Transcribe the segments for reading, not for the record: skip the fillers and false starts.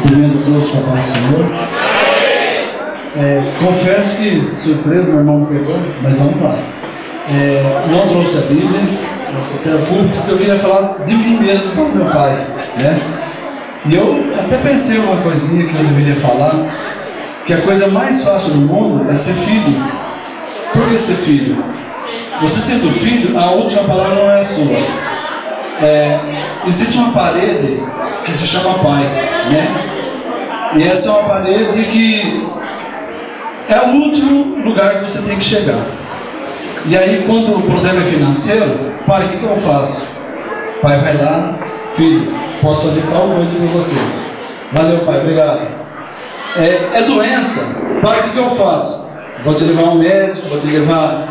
Cumprimento todos com a paz do Senhor. Confesso que surpresa, meu irmão me pegou, mas vamos lá. Não trouxe a Bíblia, porque eu queria falar de mim mesmo com meu pai, né? E eu até pensei uma coisinha que eu deveria falar, que a coisa mais fácil do mundo é ser filho. Por que ser filho? Você sendo filho, a última palavra não é a sua. Existe uma parede que se chama pai, né? E essa é uma parede que é o último lugar que você tem que chegar. E aí, quando o problema é financeiro, pai, o que eu faço? Pai vai lá, filho, posso fazer tal coisa por você. Valeu, pai, obrigado. É doença, pai, o que eu faço? Vou te levar ao médico, vou te levar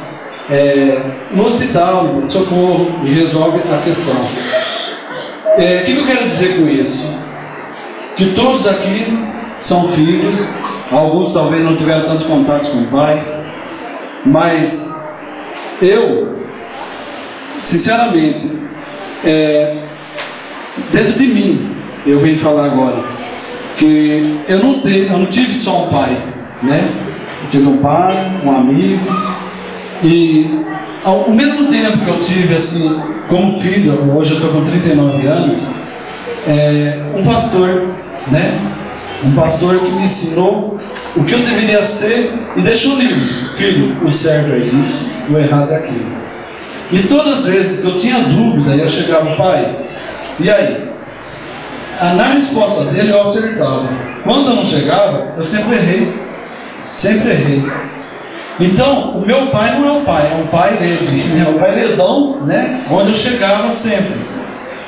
no hospital, no socorro, e resolve a questão. O que eu quero dizer com isso? Que todos aqui são filhos, alguns talvez não tiveram tanto contato com o pai, mas eu, sinceramente, dentro de mim, eu venho falar agora, que eu não tive só um pai, né? Eu tive um pai, um amigo, e ao mesmo tempo que eu tive assim, como filho, hoje eu estou com 39 anos, um pastor, né? Um pastor que me ensinou o que eu deveria ser e deixou livre. Filho, o certo é isso, o errado é aquilo. E todas as vezes que eu tinha dúvida, eu chegava, pai, e aí? Na resposta dele eu acertava. Quando eu não chegava, eu sempre errei. Sempre errei. Então, o meu pai não é um pai, é um pai rede, é um pai redão, né? Onde eu chegava sempre.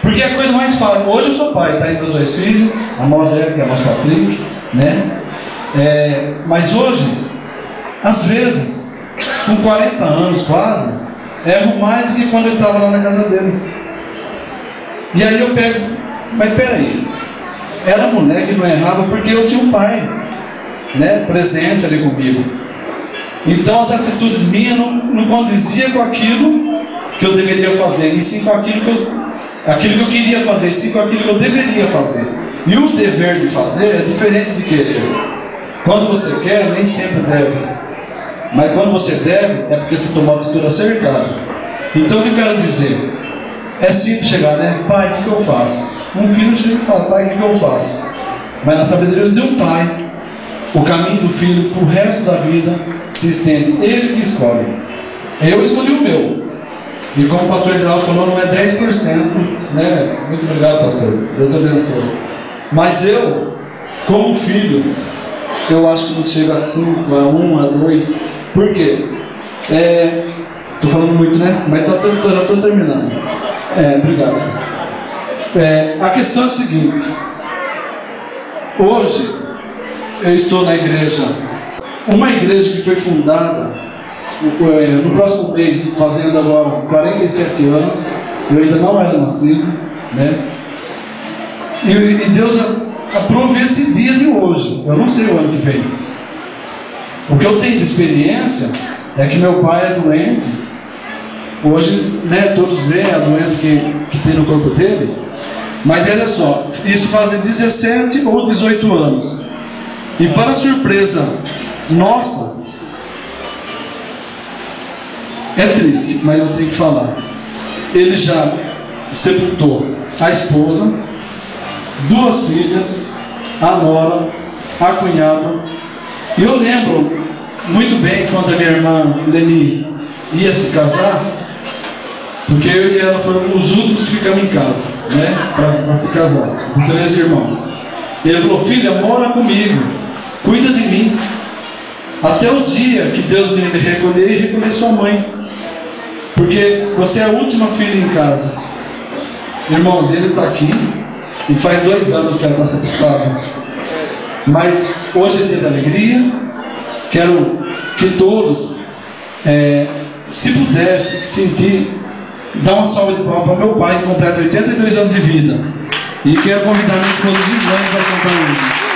Porque é a coisa mais fácil. Hoje eu sou pai, tá aí meus dois filhos, a Mosé e a Mos Patrick, né? Mas hoje, às vezes, com 40 anos quase, erro mais do que quando ele estava lá na casa dele. E aí eu pego, mas peraí, era mulher que não errava porque eu tinha um pai, né? Presente ali comigo. Então as atitudes minhas não condiziam com aquilo que eu deveria fazer, e sim com aquilo que eu queria fazer, e sim com aquilo que eu deveria fazer. E o dever de fazer é diferente de querer. Quando você quer, nem sempre deve. Mas quando você deve, é porque você tomou a atitude acertada. Então o que eu quero dizer? É simples chegar, né? Pai, o que eu faço? Um filho chega e fala, pai, o que eu faço? Mas na sabedoria de um pai, o caminho do filho para o resto da vida se estende. Ele que escolhe. Eu escolhi o meu. E como o pastor Geraldo falou, não é 10%, né? Muito obrigado, pastor. Deus te abençoe. Mas eu, como filho, eu acho que não chega a 5, a 1, a 2. Por quê? Estou falando muito, né? Mas já estou terminando. Obrigado. A questão é a seguinte. Hoje, eu estou na igreja, uma igreja que foi fundada no próximo mês, fazendo agora 47 anos. Eu ainda não era nascido, né? E Deus aprove esse dia de hoje. Eu não sei o ano que vem. O que eu tenho de experiência é que meu pai é doente. Hoje, né, todos veem a doença que tem no corpo dele. Mas olha só, isso fazem 17 ou 18 anos. E para surpresa nossa, é triste, mas eu tenho que falar. Ele já sepultou a esposa, 2 filhas, a nora, a cunhada. E eu lembro muito bem quando a minha irmã Leni ia se casar, porque eu e ela foram os últimos que ficamos em casa, né, para se casar, de 3 irmãos. E ele falou, filha, mora comigo, cuida de mim, até o dia que Deus me recolher e recolher sua mãe, porque você é a última filha em casa. Irmãos, ele está aqui e faz 2 anos que ela está sepultada. Mas hoje é dia da alegria. Quero que todos, se pudesse sentir, dar uma salva de palmas para meu pai, que completa 82 anos de vida. E quero convidar minha esposa Gislaine para cantar um.